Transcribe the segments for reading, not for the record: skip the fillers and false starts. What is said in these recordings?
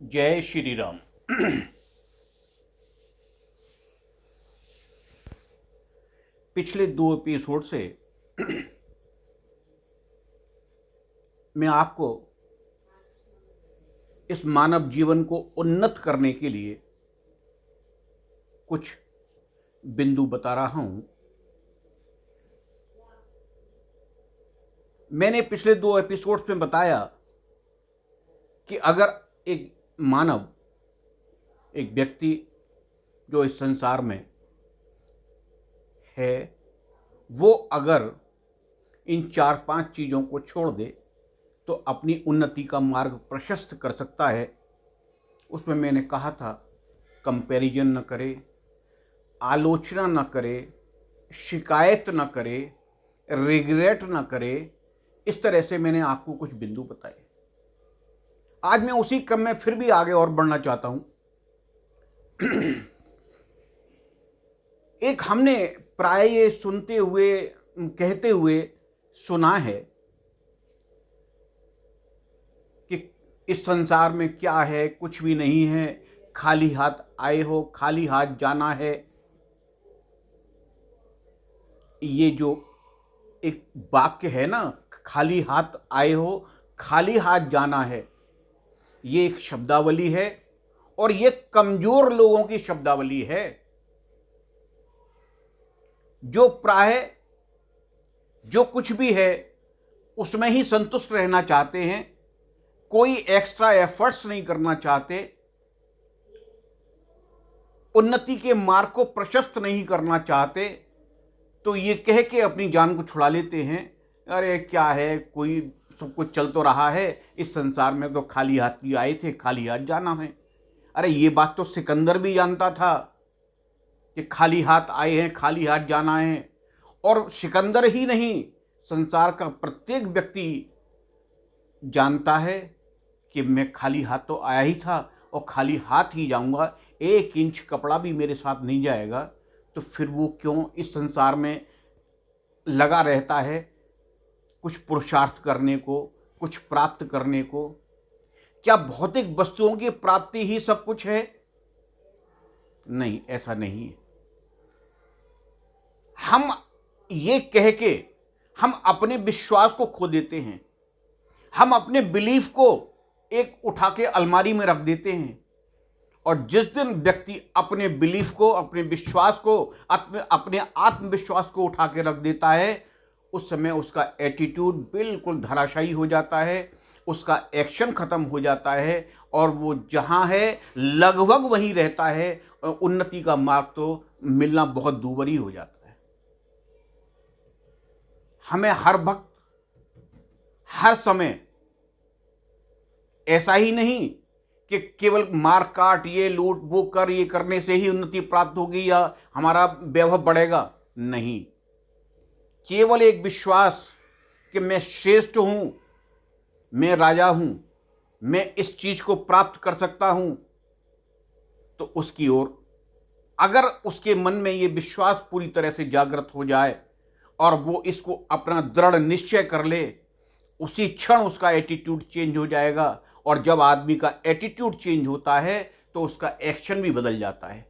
जय श्री राम। पिछले 2 एपिसोड से मैं आपको इस मानव जीवन को उन्नत करने के लिए कुछ बिंदु बता रहा हूं। मैंने पिछले 2 एपिसोड्स में बताया कि अगर एक मानव, एक व्यक्ति जो इस संसार में है, वो अगर इन 4-5 चीज़ों को छोड़ दे तो अपनी उन्नति का मार्ग प्रशस्त कर सकता है। उसमें मैंने कहा था, कंपैरिजन न करे, आलोचना न करे, शिकायत न करे, रिग्रेट न करे। इस तरह से मैंने आपको कुछ बिंदु बताए। आज मैं उसी क्रम में फिर भी आगे और बढ़ना चाहता हूं। एक हमने प्राय ये सुनते हुए, कहते हुए सुना है कि इस संसार में क्या है, कुछ भी नहीं है, खाली हाथ आए हो, खाली हाथ जाना है। ये जो एक वाक्य है ना, खाली हाथ आए हो, खाली हाथ जाना है, ये एक शब्दावली है और ये कमजोर लोगों की शब्दावली है, जो प्राय जो कुछ भी है उसमें ही संतुष्ट रहना चाहते हैं, कोई एक्स्ट्रा एफर्ट्स नहीं करना चाहते, उन्नति के मार्ग को प्रशस्त नहीं करना चाहते। तो ये कह के अपनी जान को छुड़ा लेते हैं, अरे क्या है, कोई सब कुछ चल तो रहा है, इस संसार में तो खाली हाथ ही आए थे, खाली हाथ जाना है। अरे ये बात तो सिकंदर भी जानता था कि खाली हाथ आए हैं, खाली हाथ जाना है। और सिकंदर ही नहीं, संसार का प्रत्येक व्यक्ति जानता है कि मैं खाली हाथ तो आया ही था और खाली हाथ ही जाऊंगा, 1 इंच कपड़ा भी मेरे साथ नहीं जाएगा। तो फिर वो क्यों इस संसार में लगा रहता है, कुछ पुरुषार्थ करने को, कुछ प्राप्त करने को? क्या भौतिक वस्तुओं की प्राप्ति ही सब कुछ है? नहीं, ऐसा नहीं है। हम ये कह के हम अपने विश्वास को खो देते हैं, हम अपने बिलीफ को एक उठा के अलमारी में रख देते हैं। और जिस दिन व्यक्ति अपने बिलीफ को, अपने विश्वास को, अपने आत्मविश्वास को उठा के रख देता है, उस समय उसका एटीट्यूड बिल्कुल धराशायी हो जाता है, उसका एक्शन खत्म हो जाता है और वो जहाँ है लगभग वहीं रहता है। उन्नति का मार्ग तो मिलना बहुत दूभरी हो जाता है। हमें हर वक्त, हर समय ऐसा ही नहीं कि केवल मार काट, ये लूट वो कर, ये करने से ही उन्नति प्राप्त होगी या हमारा वैभव बढ़ेगा। नहीं, केवल एक विश्वास कि मैं श्रेष्ठ हूं, मैं राजा हूं, मैं इस चीज को प्राप्त कर सकता हूं, तो उसकी ओर अगर उसके मन में ये विश्वास पूरी तरह से जागृत हो जाए और वो इसको अपना दृढ़ निश्चय कर ले, उसी क्षण उसका एटीट्यूड चेंज हो जाएगा। और जब आदमी का एटीट्यूड चेंज होता है तो उसका एक्शन भी बदल जाता है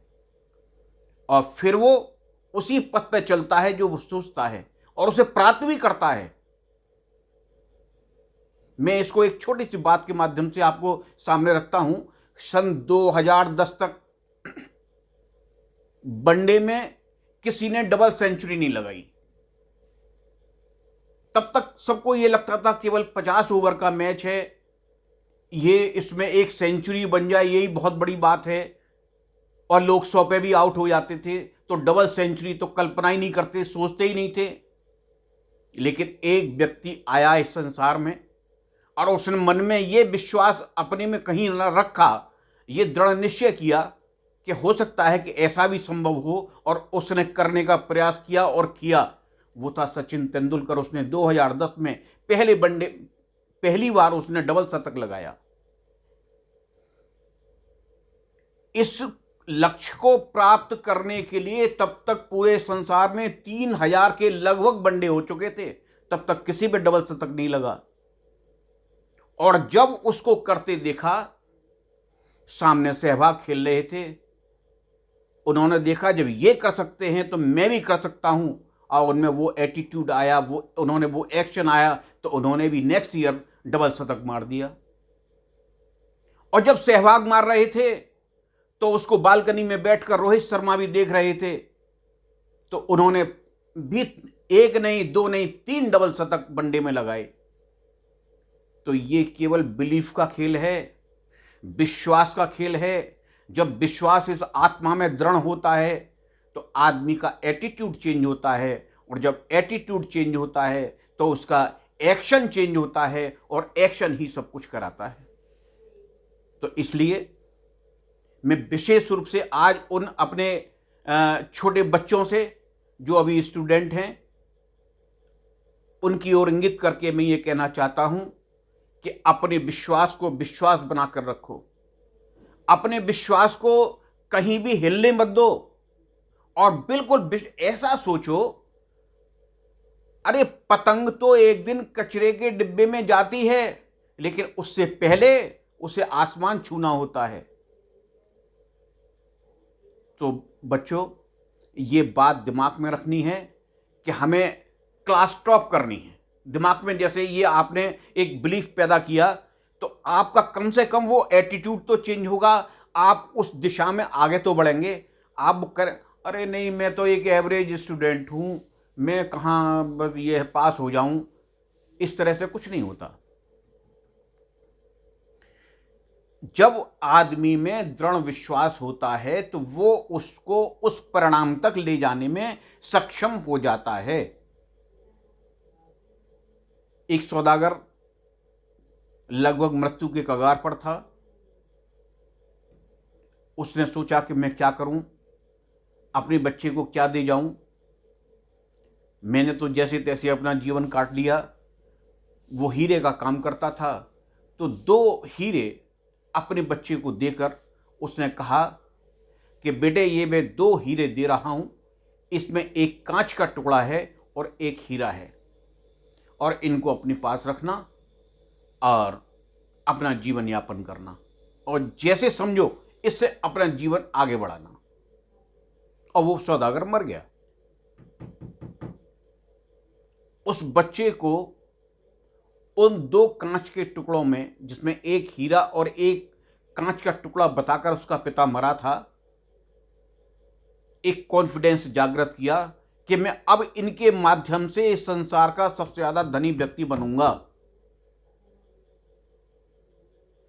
और फिर वो उसी पथ पर चलता है जो वो सोचता है और उसे प्राप्त भी करता है। मैं इसको एक छोटी सी बात के माध्यम से आपको सामने रखता हूं। सन 2010 तक वनडे में किसी ने डबल सेंचुरी नहीं लगाई। तब तक सबको ये लगता था केवल 50 ओवर का मैच है, ये इसमें 1 सेंचुरी बन जाए यही बहुत बड़ी बात है, और लोग 100 पे भी आउट हो जाते थे। तो डबल सेंचुरी तो कल्पना ही नहीं करते, सोचते ही नहीं थे। लेकिन एक व्यक्ति आया इस संसार में और उसने मन में ये विश्वास अपने में कहीं न रखा, ये दृढ़ निश्चय किया कि हो सकता है कि ऐसा भी संभव हो, और उसने करने का प्रयास किया और किया। वो था सचिन तेंदुलकर। उसने 2010 में पहली बार उसने डबल शतक लगाया। इस लक्ष्य को प्राप्त करने के लिए तब तक पूरे संसार में 3000 के लगभग वनडे हो चुके थे, तब तक किसी पे डबल शतक नहीं लगा। और जब उसको करते देखा सामने सहवाग खेल रहे थे। उन्होंने देखा जब ये कर सकते हैं तो मैं भी कर सकता हूँ, और उनमें वो एटीट्यूड आया, उन्होंने वो एक्शन आया, तो उन्होंने भी नेक्स्ट ईयर डबल शतक मार दिया। और जब सहवाग मार रहे थे तो उसको बालकनी में बैठकर रोहित शर्मा भी देख रहे थे, तो उन्होंने भी एक नहीं, दो नहीं, 3 डबल शतक वनडे में लगाए। तो ये केवल बिलीफ का खेल है, विश्वास का खेल है। जब विश्वास इस आत्मा में दृढ़ होता है तो आदमी का एटीट्यूड चेंज होता है, और जब एटीट्यूड चेंज होता है तो उसका एक्शन चेंज होता है, और एक्शन ही सब कुछ कराता है। तो इसलिए मैं विशेष रूप से आज उन अपने छोटे बच्चों से जो अभी स्टूडेंट हैं उनकी ओर इंगित करके मैं ये कहना चाहता हूं कि अपने विश्वास को विश्वास बनाकर रखो। अपने विश्वास को कहीं भी हिलने मत दो, और बिल्कुल ऐसा सोचो, अरे पतंग तो एक दिन कचरे के डिब्बे में जाती है, लेकिन उससे पहले उसे आसमान छूना होता है। तो बच्चों, ये बात दिमाग में रखनी है कि हमें क्लास टॉप करनी है। दिमाग में जैसे ये आपने एक बिलीफ पैदा किया, तो आपका कम से कम वो एटीट्यूड तो चेंज होगा, आप उस दिशा में आगे तो बढ़ेंगे। आप अरे नहीं, मैं तो एक एवरेज स्टूडेंट हूँ, मैं कहाँ बस ये पास हो जाऊँ, इस तरह से कुछ नहीं होता। जब आदमी में दृढ़ विश्वास होता है तो वो उसको उस परिणाम तक ले जाने में सक्षम हो जाता है। एक सौदागर लगभग मृत्यु के कगार पर था। उसने सोचा कि मैं क्या करूं, अपने बच्चे को क्या दे जाऊं। मैंने तो जैसे तैसे अपना जीवन काट लिया। वो हीरे का काम करता था, तो 2 हीरे अपने बच्चे को देकर उसने कहा कि बेटे, ये मैं 2 हीरे दे रहा हूं, इसमें एक कांच का टुकड़ा है और एक हीरा है, और इनको अपने पास रखना और अपना जीवन यापन करना, और जैसे समझो इससे अपना जीवन आगे बढ़ाना। और वो सौदागर मर गया। उस बच्चे को उन 2 कांच के टुकड़ों में, जिसमें एक हीरा और एक कांच का टुकड़ा बताकर उसका पिता मरा था, एक कॉन्फिडेंस जागृत किया कि मैं अब इनके माध्यम से इस संसार का सबसे ज्यादा धनी व्यक्ति बनूंगा।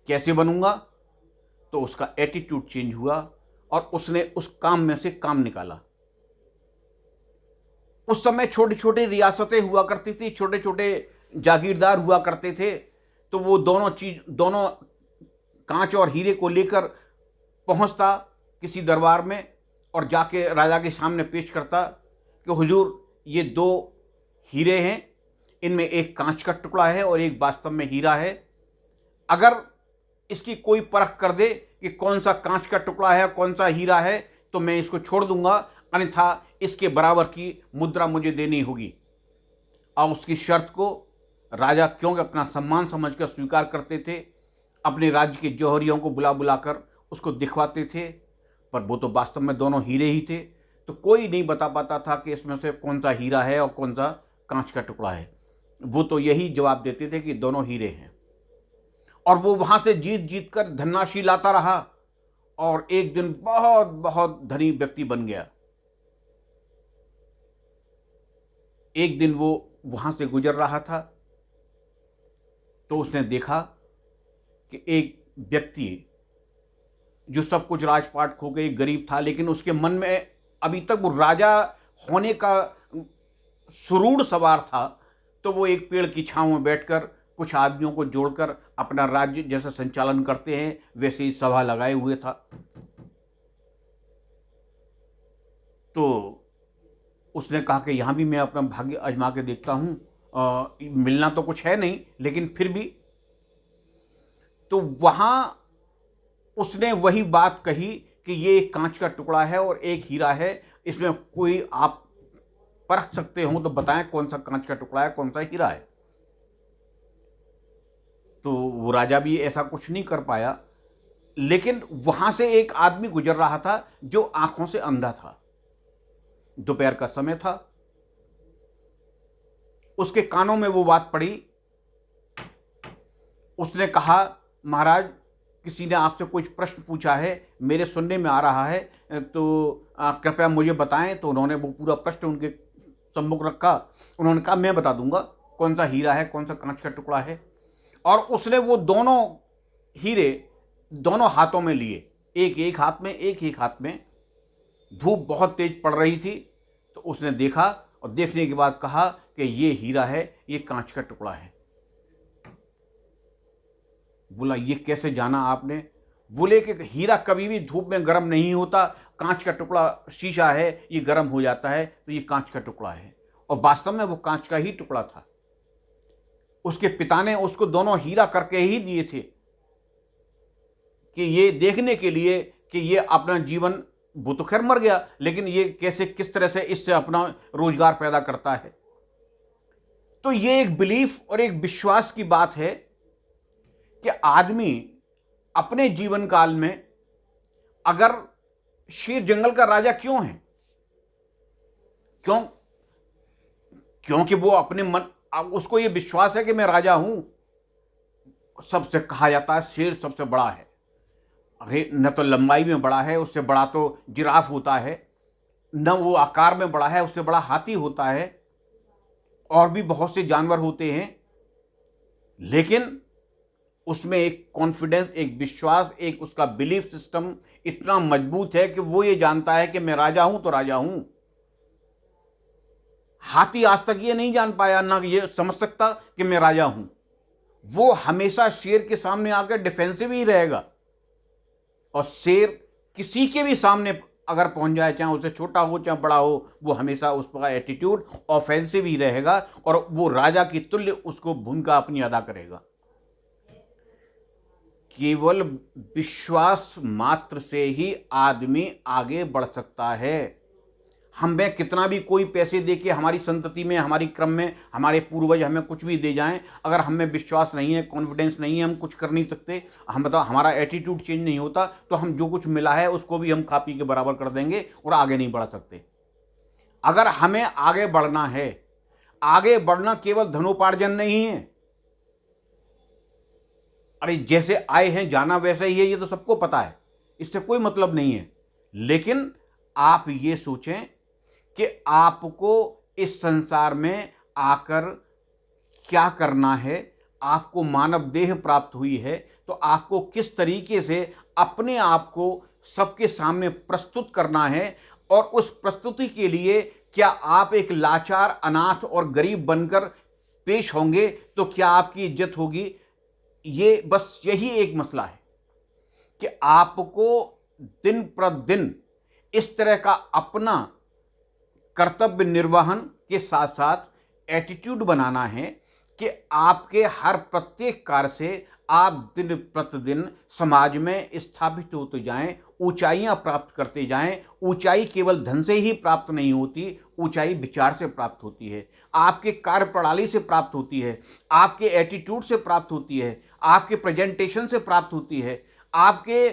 कैसे बनूंगा? तो उसका एटीट्यूड चेंज हुआ और उसने उस काम में से काम निकाला। उस समय छोटी छोटी रियासतें हुआ करती थी, छोटे छोटे जागीरदार हुआ करते थे। तो वो दोनों कांच और हीरे को लेकर पहुंचता किसी दरबार में और जाके राजा के सामने पेश करता कि हुजूर, ये 2 हीरे हैं, इनमें एक कांच का टुकड़ा है और एक वास्तव में हीरा है। अगर इसकी कोई परख कर दे कि कौन सा कांच का टुकड़ा है, कौन सा हीरा है, तो मैं इसको छोड़ दूंगा, अन्यथा इसके बराबर की मुद्रा मुझे देनी होगी। और उसकी शर्त को राजा, क्योंकि अपना सम्मान समझकर स्वीकार करते थे, अपने राज्य के जौहरियों को बुला बुलाकर उसको दिखवाते थे। पर वो तो वास्तव में दोनों हीरे ही थे, तो कोई नहीं बता पाता था कि इसमें से कौन सा हीरा है और कौन सा कांच का टुकड़ा है। वो तो यही जवाब देते थे कि दोनों हीरे हैं। और वो वहाँ से जीत जीत कर धनराशि लाता रहा और एक दिन बहुत बहुत धनी व्यक्ति बन गया। एक दिन वो वहाँ से गुजर रहा था तो उसने देखा कि एक व्यक्ति जो सब कुछ राजपाट खो गए, गरीब था, लेकिन उसके मन में अभी तक वो राजा होने का सुरूर सवार था। तो वो एक पेड़ की छांव में बैठकर कुछ आदमियों को जोड़कर अपना राज्य जैसा संचालन करते हैं वैसे ही सभा लगाए हुए था। तो उसने कहा कि यहाँ भी मैं अपना भाग्य आजमा के देखता हूँ, मिलना तो कुछ है नहीं, लेकिन फिर भी। तो वहाँ उसने वही बात कही कि ये एक कांच का टुकड़ा है और एक हीरा है, इसमें कोई आप परख सकते हो तो बताएं कौन सा कांच का टुकड़ा है, कौन सा हीरा है। तो वो राजा भी ऐसा कुछ नहीं कर पाया, लेकिन वहां से एक आदमी गुजर रहा था जो आंखों से अंधा था। दोपहर का समय था। उसके कानों में वो बात पड़ी। उसने कहा, महाराज, किसी ने आपसे कुछ प्रश्न पूछा है, मेरे सुनने में आ रहा है, तो कृपया मुझे बताएं। तो उन्होंने वो पूरा प्रश्न उनके सम्मुख रखा। उन्होंने कहा, मैं बता दूंगा कौन सा हीरा है, कौन सा कांच का टुकड़ा है। और उसने वो दोनों हीरे दोनों हाथों में लिए, एक एक हाथ में, एक एक हाथ में। धूप बहुत तेज पड़ रही थी, तो उसने देखा और देखने के बाद कहा कि ये हीरा है, ये कांच का टुकड़ा है। बोला, ये कैसे जाना आपने? बोले कि हीरा कभी भी धूप में गर्म नहीं होता, कांच का टुकड़ा शीशा है, ये गर्म हो जाता है, तो ये कांच का टुकड़ा है। और वास्तव में वो कांच का ही टुकड़ा था। उसके पिता ने उसको दोनों हीरा करके ही दिए थे कि ये देखने के लिए कि ये अपना जीवन, वो तो खैर मर गया, लेकिन ये कैसे, किस तरह से इससे अपना रोजगार पैदा करता है। तो ये एक बिलीफ और एक विश्वास की बात है कि आदमी अपने जीवन काल में, अगर शेर जंगल का राजा क्यों है? क्यों? क्योंकि वो अपने मन, उसको ये विश्वास है कि मैं राजा हूं। सबसे कहा जाता है शेर सबसे बड़ा है। अरे न तो लंबाई में बड़ा है, उससे बड़ा तो जिराफ होता है, न वो आकार में बड़ा है, उससे बड़ा हाथी होता है, और भी बहुत से जानवर होते हैं। लेकिन उसमें एक कॉन्फिडेंस, एक विश्वास, एक उसका बिलीफ सिस्टम इतना मजबूत है कि वो ये जानता है कि मैं राजा हूं तो राजा हूं। हाथी आज तक ये नहीं जान पाया, ना ये समझ सकता कि मैं राजा हूं। वो हमेशा शेर के सामने आकर डिफेंसिव ही रहेगा। और शेर किसी के भी सामने अगर पहुंच जाए, चाहे उसे छोटा हो चाहे बड़ा हो, वो हमेशा उसका एटीट्यूड ऑफेंसिव ही रहेगा और वो राजा की तुल्य उसको भूमिका अपनी अदा करेगा। केवल विश्वास मात्र से ही आदमी आगे बढ़ सकता है। हमें कितना भी कोई पैसे दे के हमारी संतति में, हमारी क्रम में, हमारे पूर्वज हमें कुछ भी दे जाएं, अगर हमें विश्वास नहीं है, कॉन्फिडेंस नहीं है, हम कुछ कर नहीं सकते, हम बताओ, हमारा एटीट्यूड चेंज नहीं होता, तो हम जो कुछ मिला है उसको भी हम खा पी के बराबर कर देंगे और आगे नहीं बढ़ सकते। अगर हमें आगे बढ़ना है, आगे बढ़ना केवल धनोपार्जन नहीं है। अरे जैसे आए हैं जाना वैसे ही है, ये तो सबको पता है, इससे कोई मतलब नहीं है। लेकिन आप ये सोचें कि आपको इस संसार में आकर क्या करना है। आपको मानव देह प्राप्त हुई है, तो आपको किस तरीके से अपने आप को सबके सामने प्रस्तुत करना है। और उस प्रस्तुति के लिए क्या आप एक लाचार, अनाथ और गरीब बनकर पेश होंगे तो क्या आपकी इज्जत होगी? ये बस यही एक मसला है कि आपको दिन प्रतिदिन इस तरह का अपना कर्तव्य निर्वहन के साथ साथ एटीट्यूड बनाना है कि आपके हर प्रत्येक कार्य से आप दिन प्रतिदिन समाज में स्थापित होते जाएं, ऊंचाइयां प्राप्त करते जाएं। ऊंचाई केवल धन से ही प्राप्त नहीं होती, ऊंचाई विचार से प्राप्त होती है, आपके कार्य प्रणाली से प्राप्त होती है, आपके एटीट्यूड से प्राप्त होती है, आपके प्रेजेंटेशन से प्राप्त होती है। आपके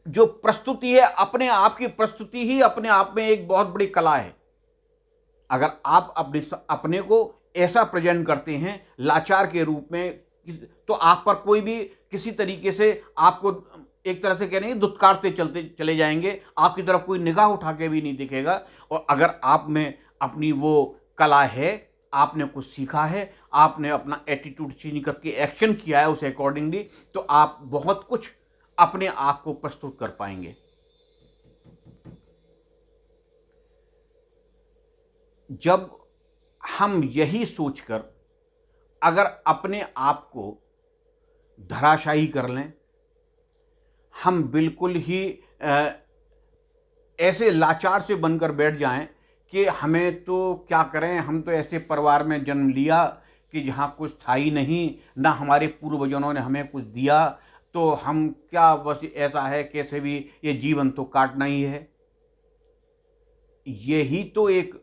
जो प्रस्तुति है, अपने आप की प्रस्तुति ही अपने आप में एक बहुत बड़ी कला है। अगर आप अपने को ऐसा प्रेजेंट करते हैं लाचार के रूप में, तो आप पर कोई भी किसी तरीके से आपको एक तरह से कह रहे हैं दुत्कारते चलते चले जाएंगे, आपकी तरफ कोई निगाह उठा के भी नहीं दिखेगा। और अगर आप में अपनी वो कला है, आपने कुछ सीखा है, आपने अपना एटीट्यूड चेंज करके एक्शन किया है उसे अकॉर्डिंगली, तो आप बहुत कुछ अपने आप को प्रस्तुत कर पाएंगे। जब हम यही सोचकर अगर अपने आप को धराशायी कर लें, हम बिल्कुल ही ऐसे लाचार से बनकर बैठ जाएं कि हमें तो क्या करें, हम तो ऐसे परिवार में जन्म लिया कि जहाँ कुछ था ही नहीं, ना हमारे पूर्वजों ने हमें कुछ दिया, तो हम क्या, बस ऐसा है कैसे भी ये जीवन तो काटना ही है। यही तो एक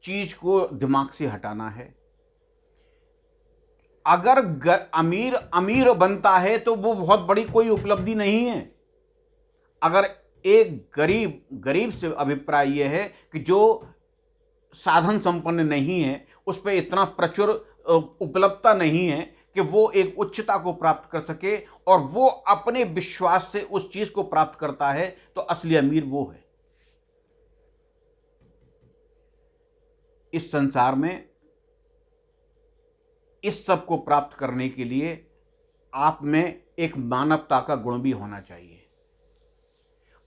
चीज़ को दिमाग से हटाना है। अगर अमीर अमीर बनता है तो वो बहुत बड़ी कोई उपलब्धि नहीं है। अगर एक गरीब गरीब से अभिप्राय यह है कि जो साधन संपन्न नहीं है, उस पर इतना प्रचुर उपलब्धता नहीं है कि वो एक उच्चता को प्राप्त कर सके और वो अपने विश्वास से उस चीज को प्राप्त करता है, तो असली अमीर वो है। इस संसार में इस सब को प्राप्त करने के लिए आप में एक मानवता का गुण भी होना चाहिए।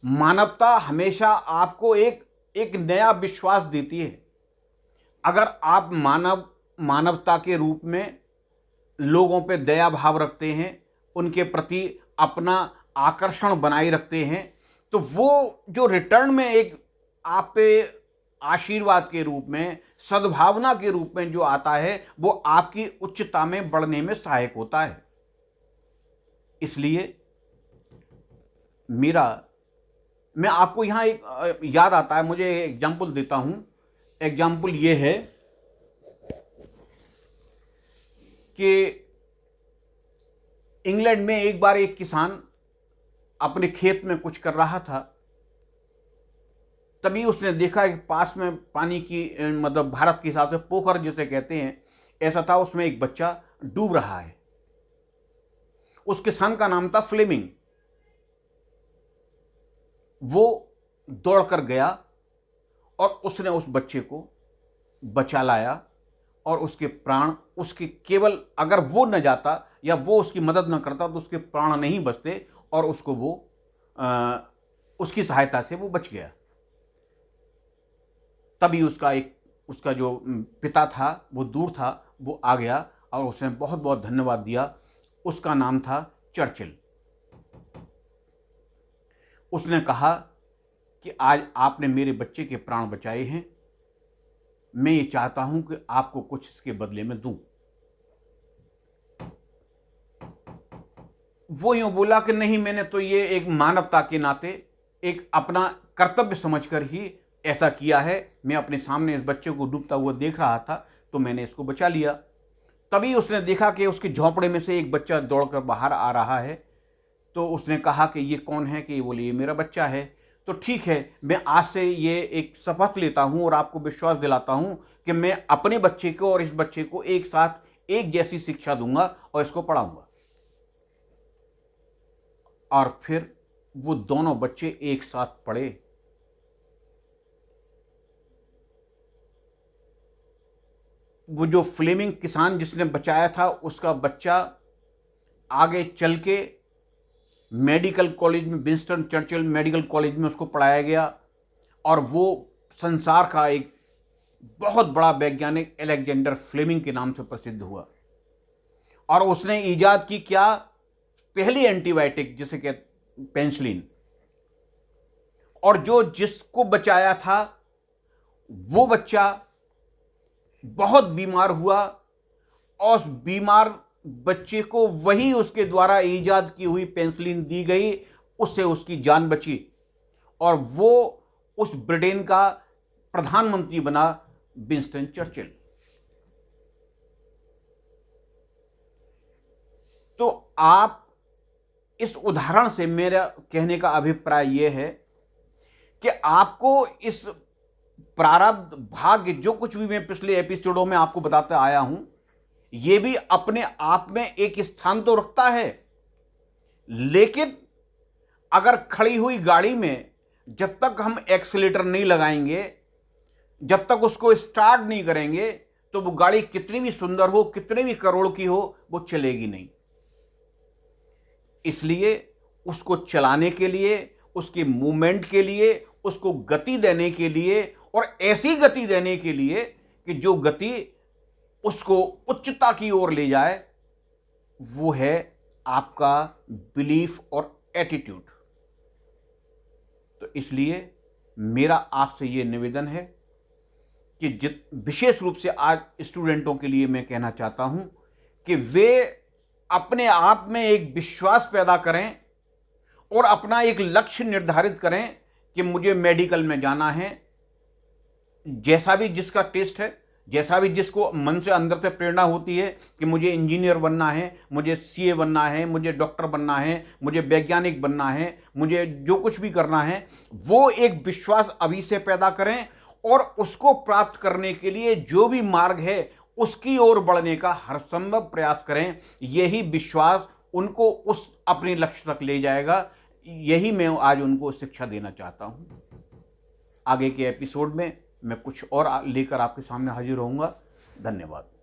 मानवता हमेशा आपको एक नया विश्वास देती है। अगर आप मानवता के रूप में लोगों पे दया भाव रखते हैं, उनके प्रति अपना आकर्षण बनाए रखते हैं, तो वो जो रिटर्न में एक आप पे आशीर्वाद के रूप में, सद्भावना के रूप में जो आता है, वो आपकी उच्चता में बढ़ने में सहायक होता है। इसलिए मैं आपको यहाँ एक याद आता है, मुझे एग्जाम्पल देता हूँ। एग्जाम्पल ये है कि इंग्लैंड में एक बार एक किसान अपने खेत में कुछ कर रहा था। तभी उसने देखा कि पास में पानी की, मतलब भारत के हिसाब से पोखर जिसे कहते हैं, ऐसा था, उसमें एक बच्चा डूब रहा है। उस किसान का नाम था फ्लेमिंग। वो दौड़कर गया और उसने उस बच्चे को बचा लाया और उसके प्राण, उसके केवल अगर वो न जाता या वो उसकी मदद न करता तो उसके प्राण नहीं बचते और उसको वो उसकी सहायता से वो बच गया। तभी उसका जो पिता था वो दूर था, वो आ गया और उसने बहुत बहुत धन्यवाद दिया। उसका नाम था चर्चिल। उसने कहा कि आज आपने मेरे बच्चे के प्राण बचाए हैं, मैं ये चाहता हूं कि आपको कुछ इसके बदले में दूं। वो यूं बोला कि नहीं, मैंने तो ये एक मानवता के नाते एक अपना कर्तव्य समझकर ही ऐसा किया है। मैं अपने सामने इस बच्चे को डूबता हुआ देख रहा था तो मैंने इसको बचा लिया। तभी उसने देखा कि उसके झोंपड़े में से एक बच्चा दौड़कर बाहर आ रहा है। तो उसने कहा कि ये कौन है? कि ये बोले ये मेरा बच्चा है। तो ठीक है, मैं आज से ये एक शपथ लेता हूँ और आपको विश्वास दिलाता हूँ कि मैं अपने बच्चे को और इस बच्चे को एक साथ एक जैसी शिक्षा दूंगा और इसको पढ़ाऊंगा। और फिर वो दोनों बच्चे एक साथ पढ़े। वो जो फ्लेमिंग किसान जिसने बचाया था, उसका बच्चा आगे चल के मेडिकल कॉलेज में, विंस्टन चर्चिल मेडिकल कॉलेज में उसको पढ़ाया गया और वो संसार का एक बहुत बड़ा वैज्ञानिक अलेक्जेंडर फ्लेमिंग के नाम से प्रसिद्ध हुआ। और उसने ईजाद की क्या? पहली एंटीबायोटिक जिसे कहते पेनिसिलिन। और जो जिसको बचाया था वो बच्चा बहुत बीमार हुआ और उस बीमार बच्चे को वही उसके द्वारा ईजाद की हुई पेनिसिलिन दी गई, उससे उसकी जान बची और वो उस ब्रिटेन का प्रधानमंत्री बना, विंस्टन चर्चिल। तो आप इस उदाहरण से मेरा कहने का अभिप्राय यह है कि आपको इस प्रारब्ध, भाग्य, जो कुछ भी मैं पिछले एपिसोडों में आपको बताता आया हूं, यह भी अपने आप में एक स्थान तो रखता है। लेकिन अगर खड़ी हुई गाड़ी में जब तक हम एक्सीलेटर नहीं लगाएंगे, जब तक उसको स्टार्ट नहीं करेंगे, तो वो गाड़ी कितनी भी सुंदर हो, कितने भी करोड़ की हो, वो चलेगी नहीं। इसलिए उसको चलाने के लिए, उसके मूवमेंट के लिए, उसको गति देने के लिए और ऐसी गति देने के लिए कि जो गति उसको उच्चता की ओर ले जाए, वो है आपका बिलीफ और एटीट्यूड। तो इसलिए मेरा आपसे ये निवेदन है कि विशेष रूप से आज स्टूडेंटों के लिए मैं कहना चाहता हूं कि वे अपने आप में एक विश्वास पैदा करें और अपना एक लक्ष्य निर्धारित करें कि मुझे मेडिकल में जाना है। जैसा भी जिसका टेस्ट है, जैसा भी जिसको मन से अंदर से प्रेरणा होती है कि मुझे इंजीनियर बनना है, मुझे सीए बनना है, मुझे डॉक्टर बनना है, मुझे वैज्ञानिक बनना है, मुझे जो कुछ भी करना है, वो एक विश्वास अभी से पैदा करें और उसको प्राप्त करने के लिए जो भी मार्ग है उसकी ओर बढ़ने का हर संभव प्रयास करें। यही विश्वास उनको उस अपने लक्ष्य तक ले जाएगा। यही मैं आज उनको शिक्षा देना चाहता हूँ। आगे के एपिसोड में मैं कुछ और लेकर आपके सामने हाजिर होऊंगा। धन्यवाद।